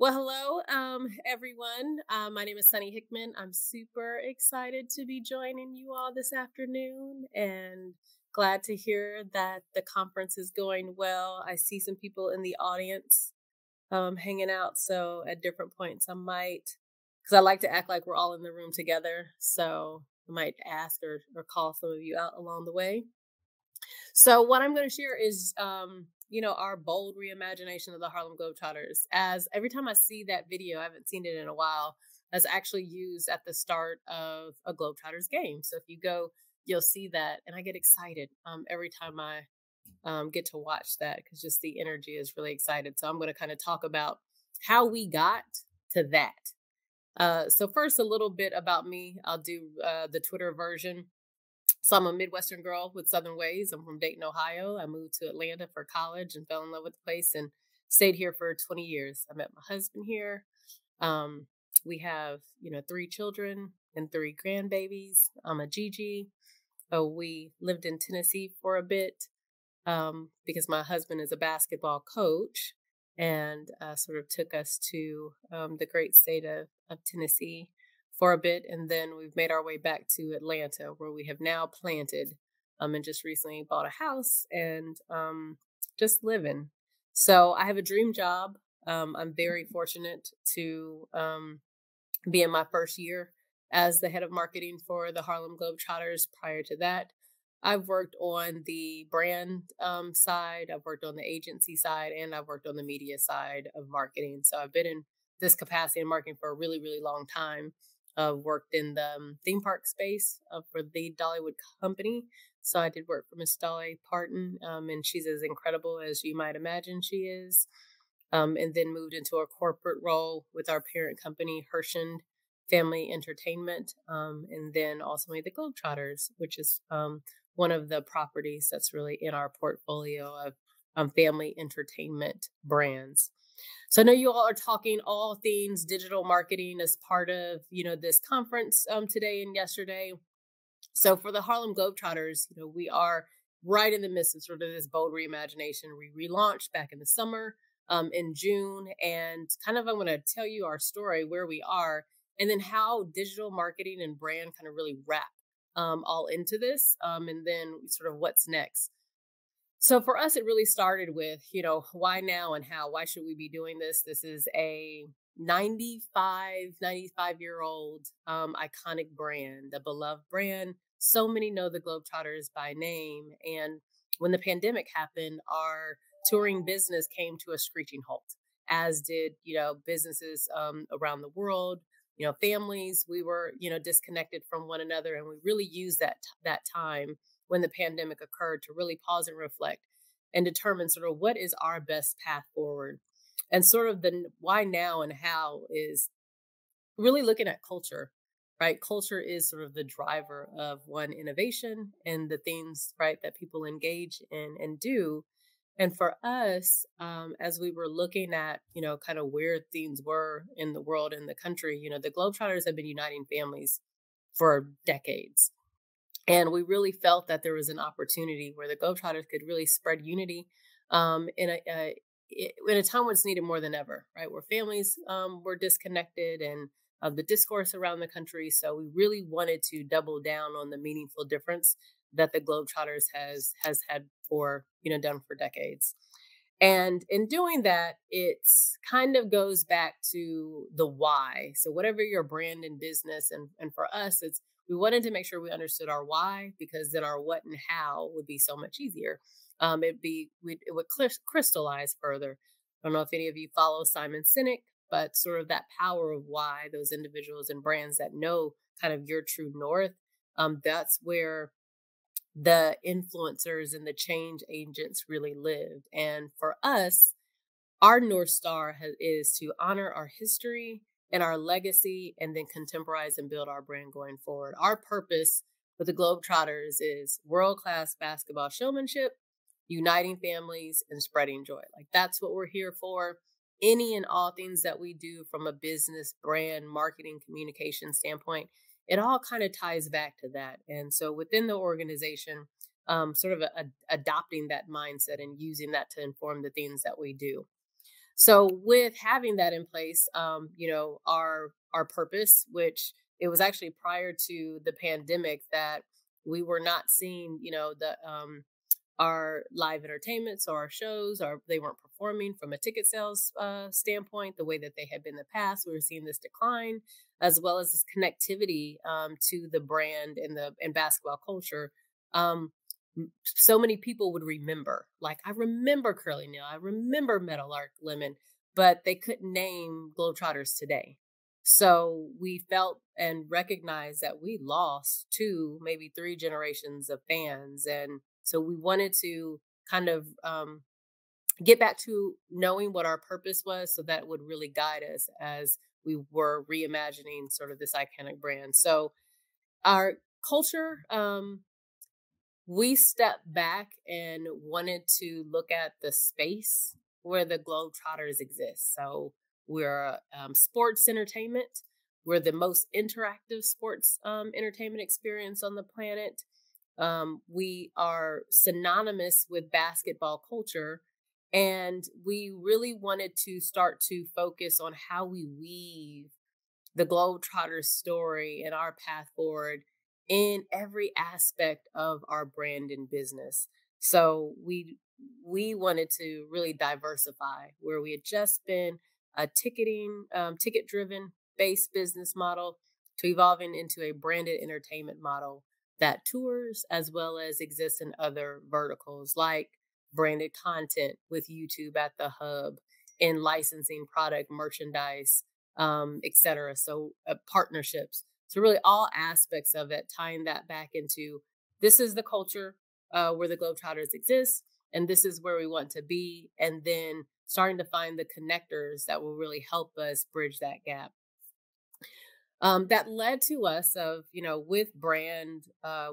Well, hello, everyone. My name is Sunni Hickman. I'm super excited to be joining you all this afternoon and glad to hear that the conference is going well. I see some people in the audience hanging out. So at different points, because I like to act like we're all in the room together. So I might ask or call some of you out along the way. So what I'm going to share is, our bold reimagination of the Harlem Globetrotters. As every time I see that video, I haven't seen it in a while. That's actually used at the start of a Globetrotters game. So if you go, you'll see that, and I get excited every time I get to watch that because just the energy is really excited. So I'm going to kind of talk about how we got to that. So first, a little bit about me. I'll do the Twitter version. So I'm a Midwestern girl with Southern ways. I'm from Dayton, Ohio. I moved to Atlanta for college and fell in love with the place and stayed here for 20 years. I met my husband here. Um, we have, three children and three grandbabies. I'm a Gigi. We lived in Tennessee for a bit because my husband is a basketball coach and sort of took us to the great state of Tennessee for a bit. And then we've made our way back to Atlanta, where we have now planted and just recently bought a house and just living. So I have a dream job. I'm very fortunate to be in my first year as the head of marketing for the Harlem Globetrotters. Prior to that, I've worked on the brand side, I've worked on the agency side, and I've worked on the media side of marketing. So I've been in this capacity in marketing for a really, really long time. Worked in the theme park space for the Dollywood company. So I did work for Miss Dolly Parton, and she's as incredible as you might imagine she is. And then moved into a corporate role with our parent company, Hershend Family Entertainment, and then also made the Globetrotters, which is one of the properties that's really in our portfolio of family entertainment brands. So I know you all are talking all things digital marketing as part of, this conference today and yesterday. So for the Harlem Globetrotters, we are right in the midst of sort of this bold reimagination. We relaunched back in the summer in June, and kind of I'm going to tell you our story, where we are, and then how digital marketing and brand kind of really wrap all into this, and then sort of what's next. So for us, it really started with, why now and how? Why should we be doing this? This is a 95-year-old iconic brand, a beloved brand. So many know the Globetrotters by name. And when the pandemic happened, our touring business came to a screeching halt, as did, businesses around the world. Families, we were, disconnected from one another. And we really used that time when the pandemic occurred to really pause and reflect and determine sort of what is our best path forward. And sort of the why now and how is really looking at culture, right? Culture is sort of the driver of one innovation and the things, right, that people engage in and do. And for us, as we were looking at, kind of where things were in the world and the country, the Globetrotters have been uniting families for decades. And we really felt that there was an opportunity where the Globetrotters could really spread unity in a time when it's needed more than ever, right? Where families were disconnected and of the discourse around the country. So we really wanted to double down on the meaningful difference that the Globetrotters has had done for decades. And in doing that, it's kind of goes back to the why. So whatever your brand and business, and for us, we wanted to make sure we understood our why, because then our what and how would be so much easier. It would crystallize further. I don't know if any of you follow Simon Sinek, but sort of that power of why, those individuals and brands that know kind of your true north. That's where the influencers and the change agents really lived. And for us, our North Star is to honor our history and our legacy, and then contemporize and build our brand going forward. Our purpose with the Globetrotters is world-class basketball showmanship, uniting families, and spreading joy. Like, that's what we're here for. Any and all things that we do from a business, brand, marketing, communication standpoint, it all kind of ties back to that. And so within the organization, sort of adopting that mindset and using that to inform the things that we do. So with having that in place, our purpose, which it was actually prior to the pandemic that we were not seeing, the our live entertainments or our shows, or they weren't performing from a ticket sales standpoint the way that they had been in the past. We were seeing this decline, as well as this connectivity to the brand and basketball culture. Um, so many people would remember, like, I remember Curly Neal, I remember Meadowlark Lemon, but they couldn't name Globetrotters today. So we felt and recognized that we lost two, maybe three generations of fans. And so we wanted to kind of get back to knowing what our purpose was so that would really guide us as we were reimagining sort of this iconic brand. So our culture, we stepped back and wanted to look at the space where the Globetrotters exist. So we're sports entertainment. We're the most interactive sports entertainment experience on the planet. We are synonymous with basketball culture. And we really wanted to start to focus on how we weave the Globetrotters story and our path forward in every aspect of our brand and business. So we wanted to really diversify where we had just been a ticket driven based business model to evolving into a branded entertainment model that tours as well as exists in other verticals like branded content with YouTube at the hub, in licensing product merchandise, et cetera. So partnerships. So really all aspects of it, tying that back into this is the culture where the Globetrotters exist, and this is where we want to be, and then starting to find the connectors that will really help us bridge that gap. That led to us of, with brand,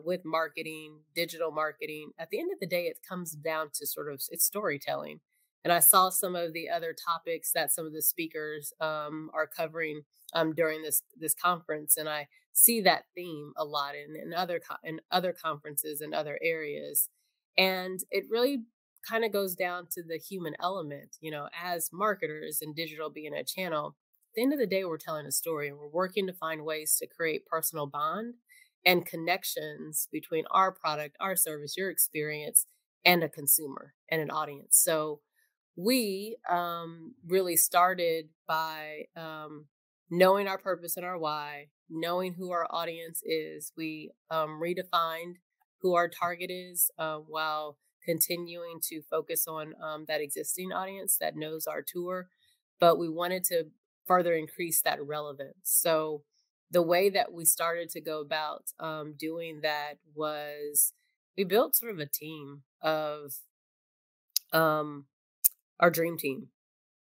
with marketing, digital marketing. At the end of the day, it comes down to sort of it's storytelling. And I saw some of the other topics that some of the speakers are covering during this conference, and I see that theme a lot in other conferences and other areas. And it really kind of goes down to the human element, as marketers and digital being a channel. At the end of the day, we're telling a story and we're working to find ways to create personal bond and connections between our product, our service, your experience, and a consumer and an audience. So we really started by knowing our purpose and our why, knowing who our audience is. We redefined who our target is while continuing to focus on that existing audience that knows our tour. But we wanted to further increase that relevance. So the way that we started to go about doing that was we built sort of a team of our dream team.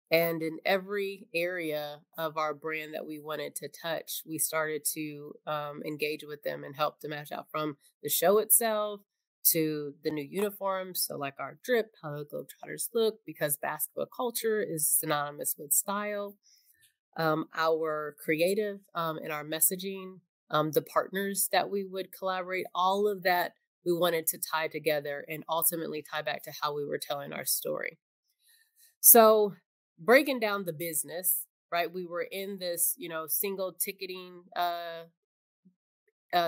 And in every area of our brand that we wanted to touch, we started to engage with them and help to match out from the show itself to the new uniforms. So, like our drip, how the Globetrotters look, because basketball culture is synonymous with style. Our creative and our messaging, the partners that we would collaborate, all of that we wanted to tie together and ultimately tie back to how we were telling our story. So breaking down the business, right? We were in this, single ticketing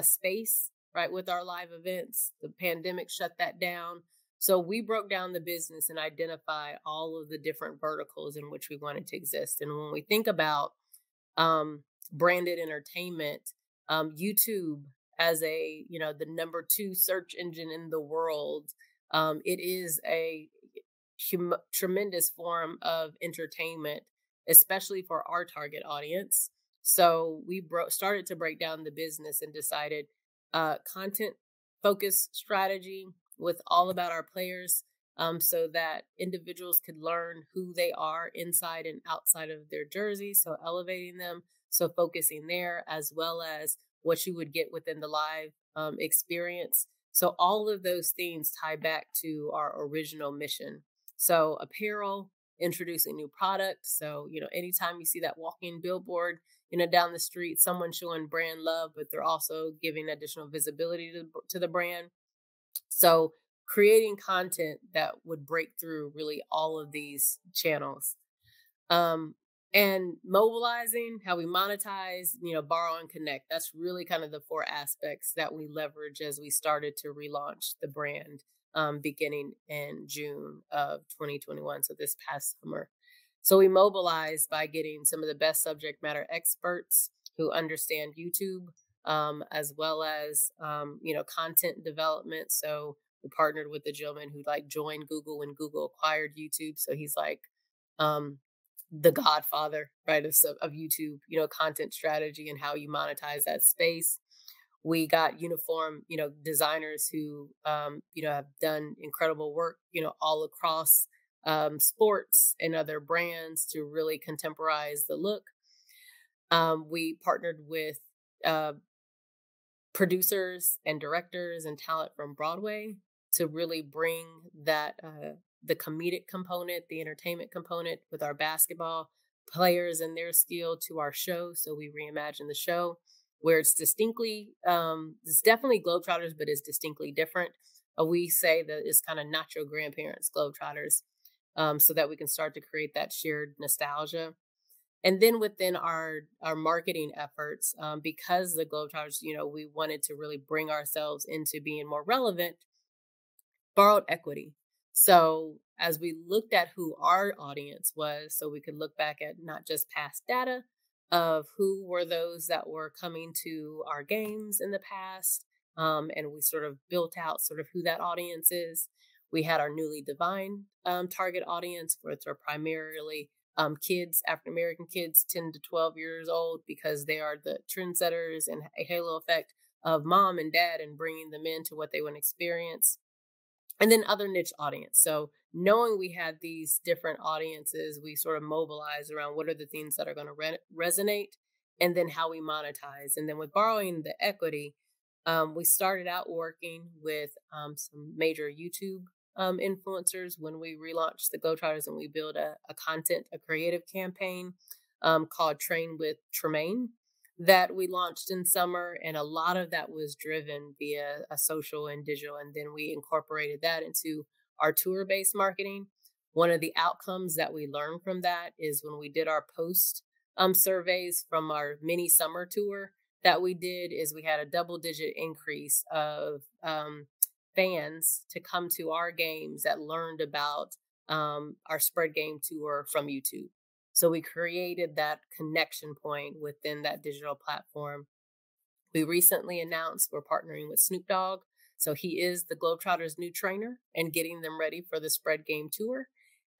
space, right? With our live events, the pandemic shut that down. So we broke down the business and identify all of the different verticals in which we wanted to exist. And when we think about branded entertainment, YouTube as the number 2 search engine in the world, it is a tremendous form of entertainment, especially for our target audience. So we started to break down the business and decided content focus strategy with all about our players, so that individuals could learn who they are inside and outside of their jersey. So elevating them, so focusing there, as well as what you would get within the live experience. So all of those themes tie back to our original mission. So apparel, introducing new products. So, anytime you see that walking billboard, down the street, someone showing brand love, but they're also giving additional visibility to the brand. So creating content that would break through really all of these channels. Um, and mobilizing, how we monetize, borrow and connect. That's really kind of the four aspects that we leverage as we started to relaunch the brand beginning in June of 2021. So this past summer. So we mobilized by getting some of the best subject matter experts who understand YouTube, as well as content development. So we partnered with a gentleman who like joined Google when Google acquired YouTube. So he's like um, the godfather, right, of YouTube, content strategy and how you monetize that space. We got uniform, designers who, have done incredible work, all across sports and other brands to really contemporize the look. We partnered with uh, producers and directors and talent from Broadway to really bring that the comedic component, the entertainment component with our basketball players and their skill to our show. So we reimagined the show where it's definitely Globetrotters, but it's distinctly different. We say that it's kind of not your grandparents' Globetrotters, so that we can start to create that shared nostalgia. And then within our marketing efforts, because the Globetrotters, we wanted to really bring ourselves into being more relevant, borrowed equity. So as we looked at who our audience was, so we could look back at not just past data of who were those that were coming to our games in the past, and we sort of built out sort of who that audience is. We had our newly defined target audience, which are primarily kids, African American kids, 10 to 12 years old, because they are the trendsetters and a halo effect of mom and dad and bringing them into what they want to experience. And then other niche audience. So knowing we had these different audiences, we sort of mobilized around what are the things that are going to resonate, and then how we monetize. And then with borrowing the equity, we started out working with some major YouTube influencers when we relaunched the Globetrotters, and we built a creative campaign called Train with Tremaine that we launched in summer. And a lot of that was driven via a social and digital. And then we incorporated that into our tour based marketing. One of the outcomes that we learned from that is when we did our post surveys from our mini summer tour that we did, is we had a double-digit increase of fans to come to our games that learned about our spread game tour from YouTube. So we created that connection point within that digital platform. We recently announced we're partnering with Snoop Dogg. So he is the Globetrotters' new trainer and getting them ready for the spread game tour.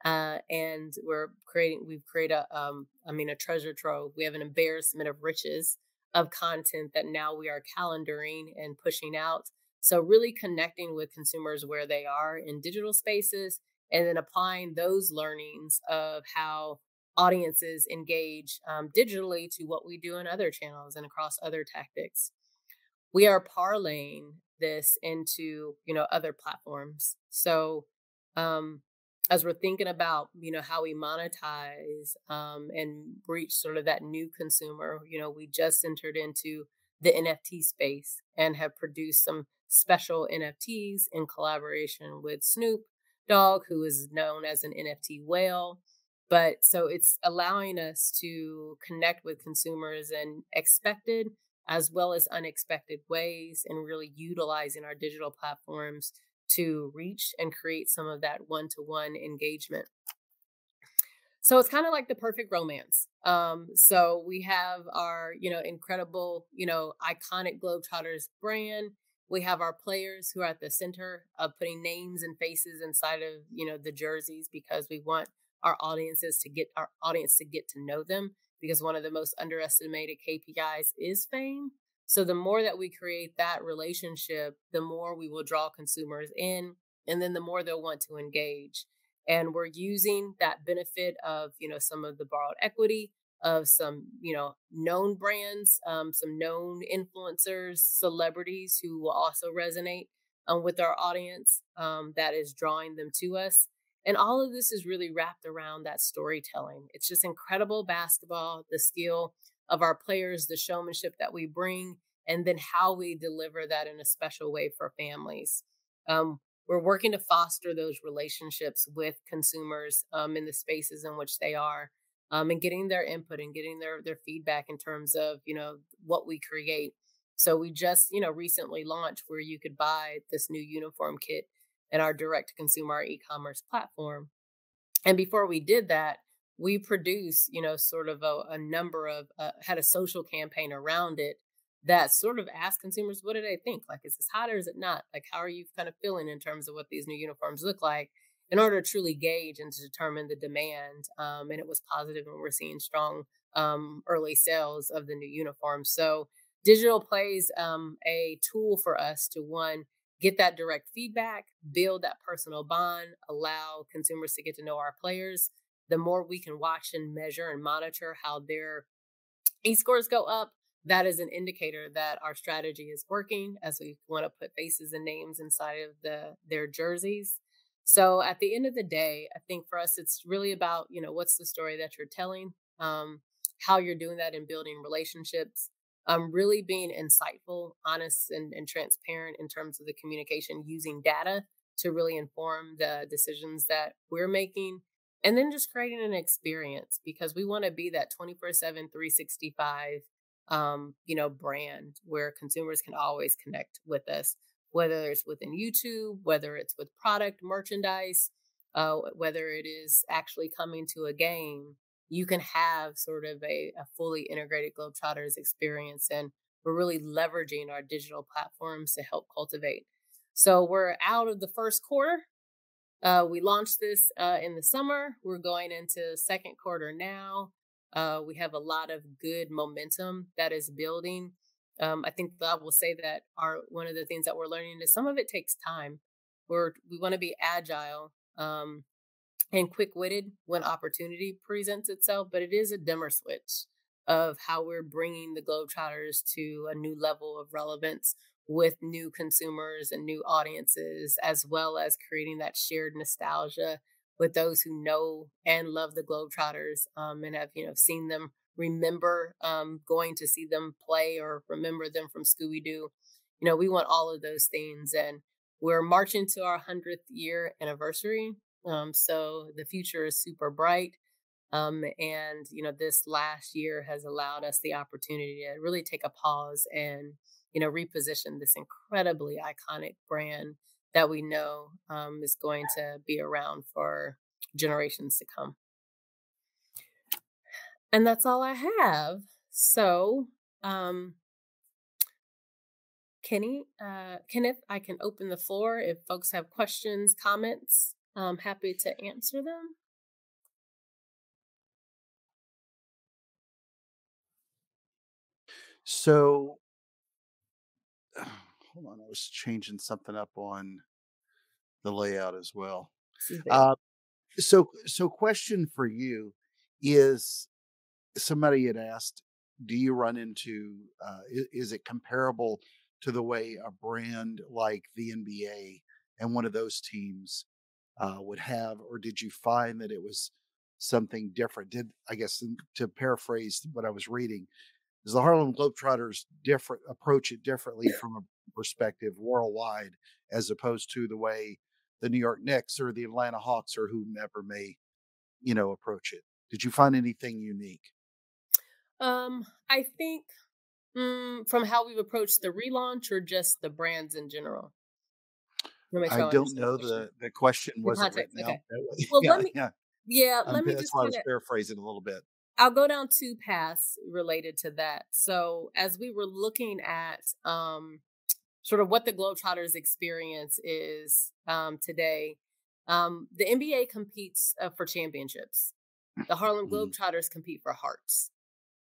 And we've created a treasure trove. We have an embarrassment of riches of content that now we are calendaring and pushing out. So really connecting with consumers where they are in digital spaces, and then applying those learnings of how audiences engage digitally to what we do in other channels and across other tactics. We are parlaying this into other platforms. So as we're thinking about how we monetize and reach sort of that new consumer, we just entered into the NFT space and have produced some special NFTs in collaboration with Snoop Dogg, who is known as an NFT whale. But so it's allowing us to connect with consumers in expected as well as unexpected ways, and really utilizing our digital platforms to reach and create some of that one-to-one engagement. So it's kind of like the perfect romance. So we have our, incredible, iconic Globetrotters brand. We have our players who are at the center of putting names and faces inside of, the jerseys, because we want our audience to get to know them, because one of the most underestimated KPIs is fame. So the more that we create that relationship, the more we will draw consumers in, and then the more they'll want to engage. And we're using that benefit of, some of the borrowed equity of some, known brands, some known influencers, celebrities who will also resonate with our audience, that is drawing them to us. And all of this is really wrapped around that storytelling. It's just incredible basketball, the skill of our players, the showmanship that we bring, and then how we deliver that in a special way for families. We're working to foster those relationships with consumers in the spaces in which they are. and getting their input and getting their feedback in terms of, what we create. So we just, recently launched where you could buy this new uniform kit in our direct to consumer, our e-commerce platform. And before we did that, we produced, sort of a number of, had a social campaign around it that sort of asked consumers, what do they think? Like, is this hot or is it not? Like, how are you kind of feeling in terms of what these new uniforms look like in order to truly gauge and to determine the demand? And it was positive, and we're seeing strong early sales of the new uniforms. So digital plays a tool for us to, one, get that direct feedback, build that personal bond, allow consumers to get to know our players. The more we can watch and measure and monitor how their e-scores go up, that is an indicator that our strategy is working, as we want to put faces and names inside of their jerseys. So at the end of the day, I think for us, it's really about, what's the story that you're telling, how you're doing that in building relationships, really being insightful, honest, and transparent in terms of the communication, using data to really inform the decisions that we're making, and then just creating an experience, because we want to be that 24/7, 365, brand where consumers can always connect with us, whether it's within YouTube, whether it's with product merchandise, whether it is actually coming to a game. You can have sort of a fully integrated Globetrotters experience. And we're really leveraging our digital platforms to help cultivate. So we're out of the first quarter. We launched this in the summer. We're going into second quarter now. We have a lot of good momentum that is building. I think that I will say that one of the things that we're learning is some of it takes time. We want to be agile and quick-witted when opportunity presents itself, but it is a dimmer switch of how we're bringing the Globetrotters to a new level of relevance with new consumers and new audiences, as well as creating that shared nostalgia with those who know and love the Globetrotters, and have, seen them, remember going to see them play, or remember them from Scooby-Doo. We want all of those things. And we're marching to our 100th year anniversary. So the future is super bright. And, this last year has allowed us the opportunity to really take a pause and, reposition this incredibly iconic brand that we know is going to be around for generations to come. And that's all I have. So, Kenny, Kenneth, I can open the floor if folks have questions, comments. I'm happy to answer them. So, hold on, I was changing something up on the layout as well. This is big. Uh, so question for you is, somebody had asked, do you run into, is it comparable to the way a brand like the NBA and one of those teams would have, or did you find that it was something different? I guess, to paraphrase what I was reading, does the Harlem Globetrotters approach it differently from a perspective worldwide, as opposed to the way the New York Knicks or the Atlanta Hawks or whomever may, approach it? Did you find anything unique? I think from how we've approached the relaunch, or just the brands in general. Let me make I sure I don't understand the know. question. The question The wasn't context. written out Okay. that way. Well, Yeah, yeah. let me That's just why I kind was of, paraphrasing a little bit. I'll go down two paths related to that. So as we were looking at sort of what the Globetrotters experience is today, the NBA competes for championships. The Harlem Mhm. Globetrotters compete for hearts.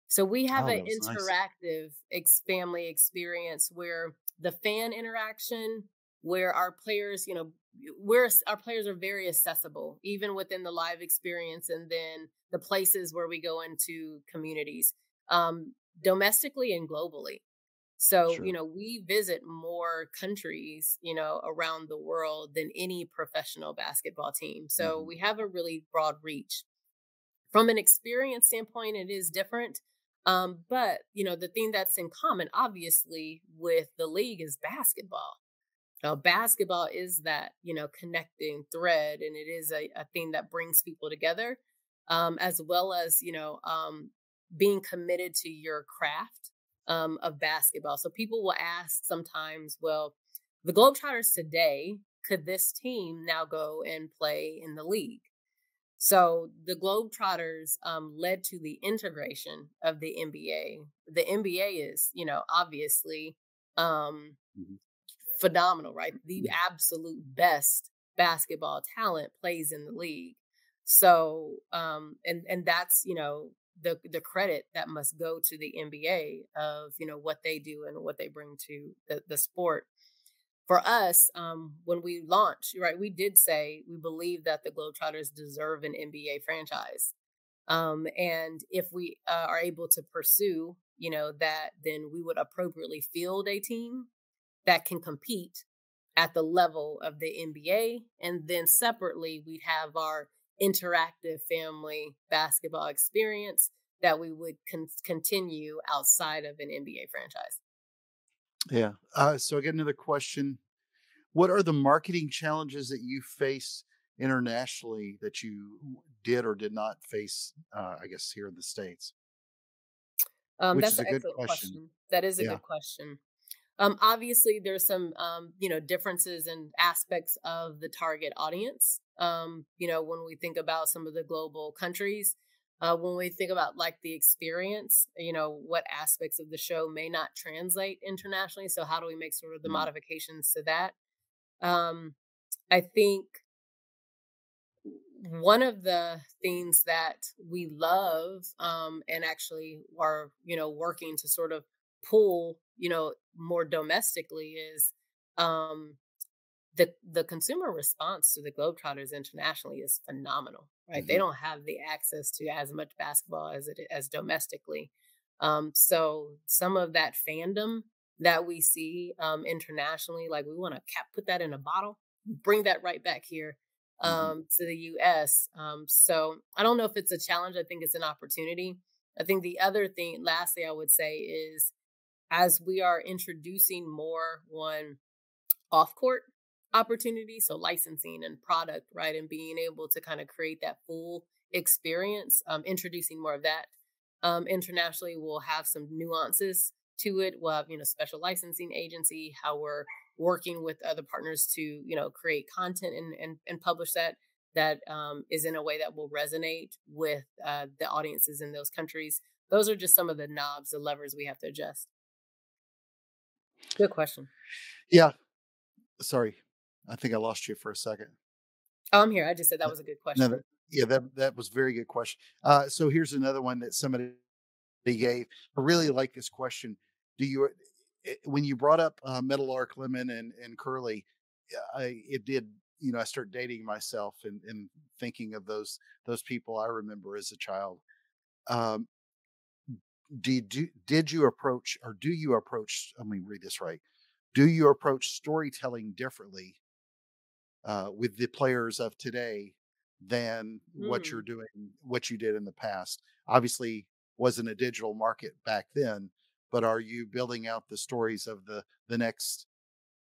So we have Oh, an that was nice. interactive family experience where the fan interaction, where our players, where our players are very accessible, even within the live experience, and then the places where we go into communities, domestically and globally. So, Sure. we visit more countries, around the world than any professional basketball team. So Mhm. we have a really broad reach. From an experience standpoint, it is different. But the thing that's in common, obviously, with the league is basketball. Basketball is that, connecting thread, and it is a thing that brings people together. as well as, being committed to your craft of basketball. So people will ask sometimes, well, the Globetrotters today, could this team now go and play in the league? So the Globetrotters led to the integration of the NBA. The NBA is, obviously um, Mhm. phenomenal, right? The absolute best basketball talent plays in the league. So, and that's, the credit that must go to the NBA of, what they do and what they bring to the sport. For us, when we launched, right, we did say we believe that the Globetrotters deserve an NBA franchise. And if we are able to pursue, that, then we would appropriately field a team that can compete at the level of the NBA. And then separately, we'd have our interactive family basketball experience that we would continue outside of an NBA franchise. Yeah. So I got another question. What are the marketing challenges that you face internationally that you did or did not face, I guess, here in the States? Which That's is an a good excellent question. question. That is a Yeah. good question. Obviously, there's some, differences and aspects of the target audience. When we think about some of the global countries, when we think about like the experience, what aspects of the show may not translate internationally. So how do we make sort of the Mm, modifications to that? Um, I think one of the things that we love and actually are working to sort of pull more domestically is um the consumer response to the Globetrotters internationally is phenomenal, right? They mhm, don't have the access to as much basketball as domestically. So some of that fandom that we see internationally, like we want to put that in a bottle, bring that right back here mhm. to the US. So I don't know if it's a challenge. I think it's an opportunity. I think the other thing, lastly, I would say is as we are introducing more one off court opportunities, so licensing and product, right, and being able to kind of create that full experience, introducing more of that internationally will have some nuances to it. We'll have special licensing agency, how we're working with other partners to create content and publish that is in a way that will resonate with the audiences in those countries. Those are just some of the knobs, the levers we have to adjust. Good question. Yeah. Sorry. I think I lost you for a second. Oh, I'm here. I just said that Uh, was a good No, question. yeah, that was a very good question. So here's another one that somebody gave. I really like this question. Do you when you brought up Meadowlark Lemon and Curly, it did. I start dating myself and thinking of those people I remember as a child. Um, did you approach or do you approach? Let me read this right. Do you approach storytelling differently with the players of today than Mm. what you did in the past? Obviously, wasn't a digital market back then, but are you building out the stories of the next?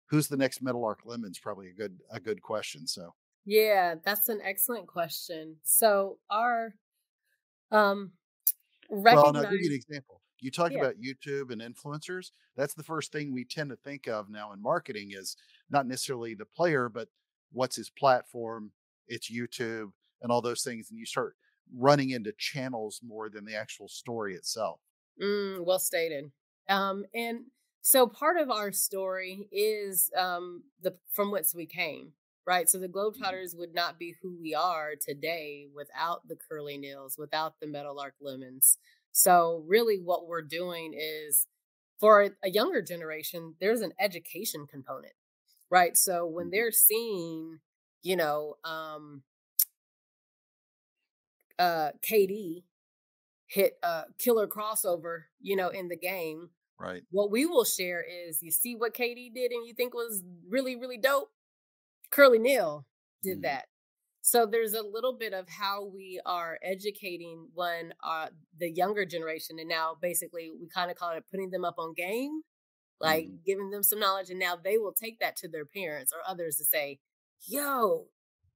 Who's the next Meadowlark Lemon's probably a good question. So, Yeah, that's an excellent question. So our um well, and I'll give you an recognize example. You talk yeah. about YouTube and influencers. That's the first thing we tend to think of now in marketing is not necessarily the player, but what's his platform, it's YouTube and all those things. And you start running into channels more than the actual story itself. Well stated. And so part of our story is the from whence we came, right? So the Mhm, Globetrotters would not be who we are today without the Curly Nils, without the Meadowlark Lemons. So really what we're doing is for a younger generation, there's an education component, right? So when mhm, they're seeing, you know, KD hit a killer crossover, in the game, right. what we will share is you see what KD did and you think was really, really dope. Curly Neal did Mhm, that. So there's a little bit of how we are educating the younger generation, and now basically we kind of call it putting them up on game, like mhm, giving them some knowledge, and now they will take that to their parents or others to say, "Yo,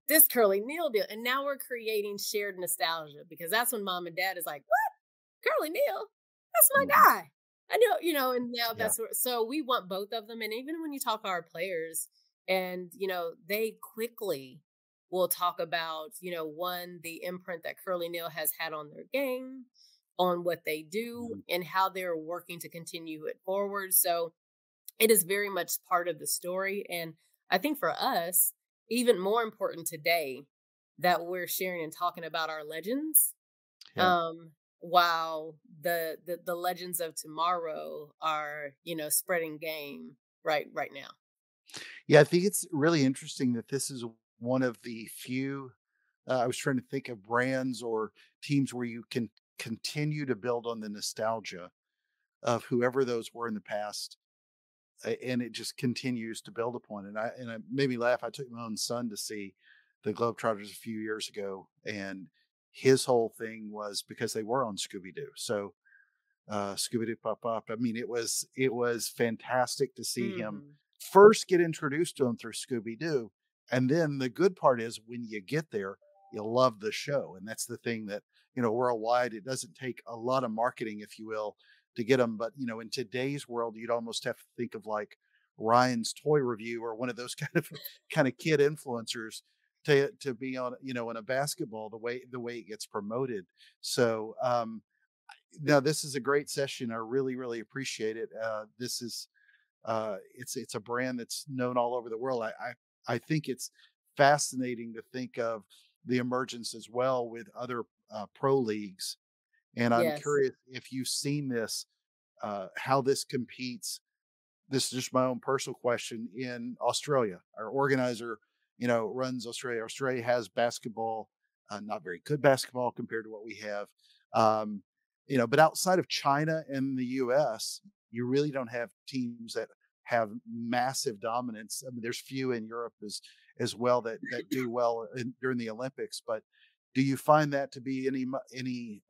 this Curly Neal deal. And now we're creating shared nostalgia because that's when mom and dad is like, what? Curly Neal? That's my Mhm. guy. I know, and now Yeah. that's where, so we want both of them. And even when you talk to our players and, they quickly will talk about, one, the imprint that Curly Neal has had on their game, on what they do, Mhm. and how they're working to continue it forward. So it is very much part of the story. And I think for us, even more important today that we're sharing and talking about our legends, Yeah. um, while the legends of tomorrow are, spreading game right now. Yeah, I think it's really interesting that this is one of the few I was trying to think of brands or teams where you can continue to build on the nostalgia of whoever those were in the past, and it just continues to build upon it. And it made me laugh. I took my own son to see the Globetrotters a few years ago, and his whole thing was because they were on Scooby Doo. So Scooby Doo Pop Up. I mean, it was fantastic to see him Hmm. first get introduced to him through Scooby Doo, and then the good part is when you get there, you'll love the show, and that's the thing that worldwide it doesn't take a lot of marketing, if you will, to get them. But in today's world, you'd almost have to think of like Ryan's Toy Review or one of those kind of kid influencers to be on in a basketball the way it gets promoted. So no, this is a great session. I really, really appreciate it. This is it's a brand that's known all over the world. I think it's fascinating to think of the emergence as well with other pro leagues, and I'm Yes. curious if you've seen this, how this competes. This is just my own personal question. In Australia, our organizer, runs Australia. Australia has basketball, not very good basketball compared to what we have. Um, but outside of China and the US, you really don't have teams that have massive dominance. I mean, there's few in Europe as well that do well during the Olympics. But do you find that to be any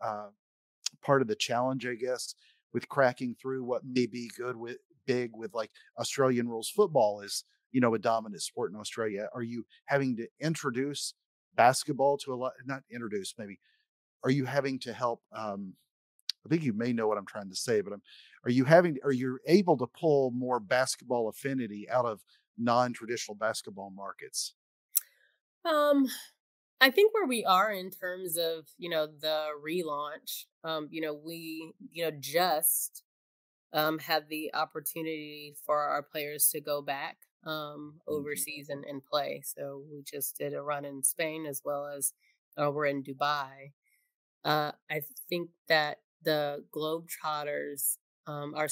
part of the challenge, I guess, with cracking through what may be big with like Australian rules football is, a dominant sport in Australia. Are you having to introduce basketball to a lot, not introduce, maybe, are you having to help? I think you may know what I'm trying to say, but are you able to pull more basketball affinity out of non-traditional basketball markets? Um, I think where we are in terms of, the relaunch, we, just had the opportunity for our players to go back Mhm. overseas and play. So we just did a run in Spain as well as we're in Dubai. I think that the Globetrotters, our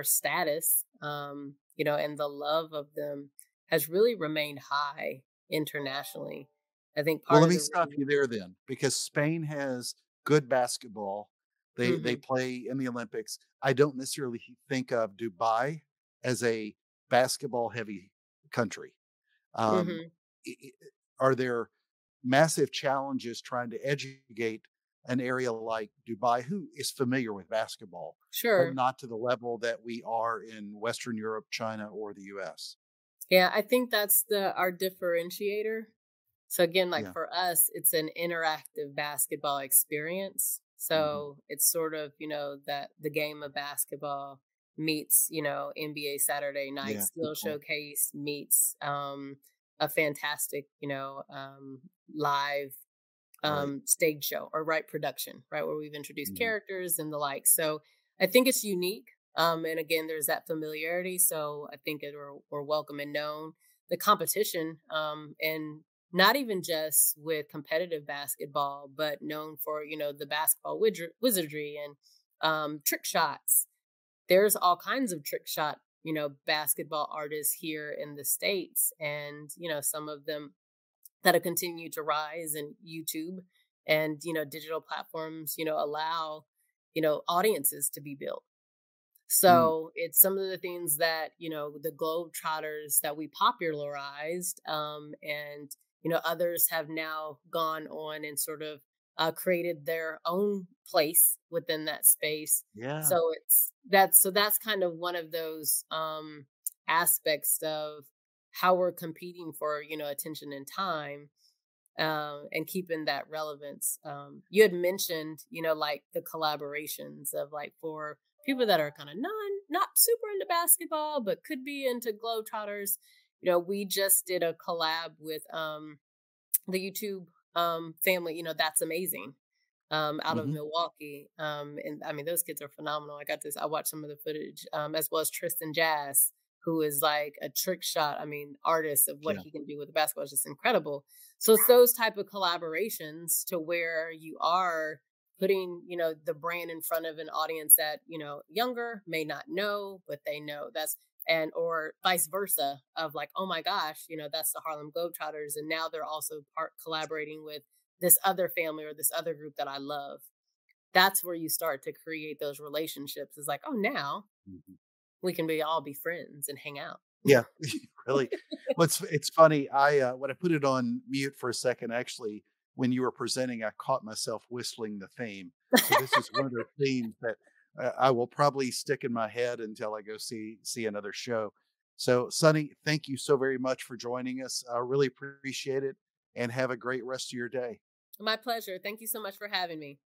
status, and the love of them has really remained high internationally. I think Well, part let of me the stop reason. you there then, because Spain has good basketball. They Hmm. play in the Olympics. I don't necessarily think of Dubai as a basketball heavy country. Um, Hmm. are there massive challenges trying to educate an area like Dubai, who is familiar with basketball, but Sure. not to the level that we are in Western Europe, China, or the US? Yeah, I think that's the our differentiator. So again, like Yeah. for us, it's an interactive basketball experience. Hmm. So it's sort of, that the game of basketball meets, NBA Saturday Night Yeah. Good Skill point. Showcase meets a fantastic, live Right. stage show or production, right, where we've introduced Hmm. characters and the like. So I think it's unique. And again, there's that familiarity. So I think we're welcome and known. The competition, and not even just with competitive basketball, but known for the basketball wizardry and trick shots. There's all kinds of trick shot basketball artists here in the states, and some of them that have continued to rise, and YouTube and digital platforms allow audiences to be built. Mm. So it's some of the things that the Globetrotters that we popularized, and others have now gone on and sort of created their own place within that space. Yeah. So that's kind of one of those aspects of how we're competing for attention and time. and keeping that relevance. You had mentioned, like the collaborations of like for people that are kind of not super into basketball, but could be into Globetrotters. We just did a collab with the YouTube family. That's amazing. Out of Hmm. Milwaukee. And I mean, those kids are phenomenal. I watched some of the footage, as well as Tristan Jazz, who is like a trick shot, artist of what Yeah. he can do with the basketball is just incredible. So it's those type of collaborations to where you are putting, the brand in front of an audience that, younger may not know, but they know and or vice versa of like, oh my gosh, that's the Harlem Globetrotters. And now they're also part collaborating with this other family or this other group that I love. That's where you start to create those relationships. It's like, oh, now Mhm. we can be friends and hang out. Yeah, really. Well, it's funny. When I put it on mute for a second, actually, when you were presenting, I caught myself whistling the theme. So this is one of the themes that I will probably stick in my head until I go see another show. So, Sonny, thank you so very much for joining us. I really appreciate it, and have a great rest of your day. My pleasure. Thank you so much for having me.